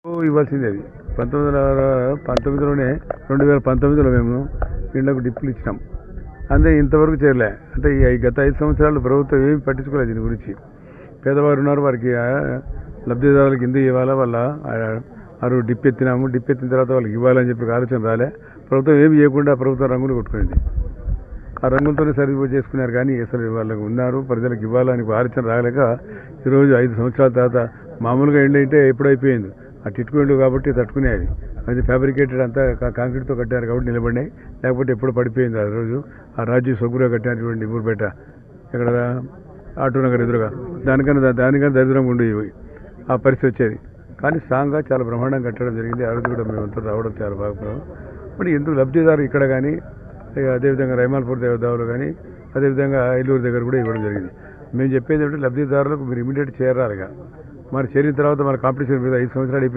ఇవ్వాల్సిందే అది 1919లోనే 2019లో మేము ఇళ్లకు డిప్పులు ఇచ్చినాం. అంతే, ఇంతవరకు చేరలే. అంటే ఈ గత 5 సంవత్సరాలు ప్రభుత్వం ఏమి పట్టించుకోలేదు దీని గురించి. పేదవారు ఉన్నారు, వారికి లబ్ధిదారులకు ఎందుకు ఇవ్వాలా, వాళ్ళ డిప్ ఎత్తినాము, డిప్ ఎత్తిన తర్వాత వాళ్ళకి ఇవ్వాలని చెప్పి ఆలోచన రాలే. ప్రభుత్వం ఏమి చేయకుండా ప్రభుత్వం రంగులు కొట్టుకునేది. ఆ రంగులతోనే సరిపోయి చేసుకున్నారు. కానీ అసలు వాళ్ళకు ఉన్నారు, ప్రజలకు ఇవ్వాలని ఆలోచన రాలేక ఈరోజు 5 సంవత్సరాల తర్వాత మామూలుగా ఎండ్ అయితే ఎప్పుడైపోయింది. ఆ టిట్కో ఇండ్లు కాబట్టి తట్టుకునేది. అది ఫ్యాబ్రికేటెడ్ అంతా కాంక్రీట్తో కట్టారు కాబట్టి నిలబడినాయి. లేకపోతే ఎప్పుడు పడిపోయింది. ఆ రోజు ఆ రాజీవ్ సొగ్గుగా కట్టినటువంటి ఊరుపేట ఇక్కడ ఆటో నగర్ ఎదురుగా దానికన్నా దరిద్రంగా ఉండేవి. ఆ పరిస్థితి వచ్చేది. కానీ స్ట్రాంగ్గా చాలా బ్రహ్మాండంగా కట్టడం జరిగింది. ఆ రోజు కూడా మేమంతా రావడం చాలా బాగున్నాం. మరి ఎందుకు లబ్ధిదారు ఇక్కడ కానీ, అదేవిధంగా రైమాల్పూర్ దేవదావులు కానీ, అదేవిధంగా ఐలూరు దగ్గర కూడా ఇవ్వడం జరిగింది. మేము చెప్పేది ఏమిటంటే లబ్ధిదారులకు మీరు ఇమీడియట్ చేరాలిగా. మరి చేరిన తర్వాత మన కాంపిటీషన్ మీద 5 సంవత్సరాలు అయిపోయింది.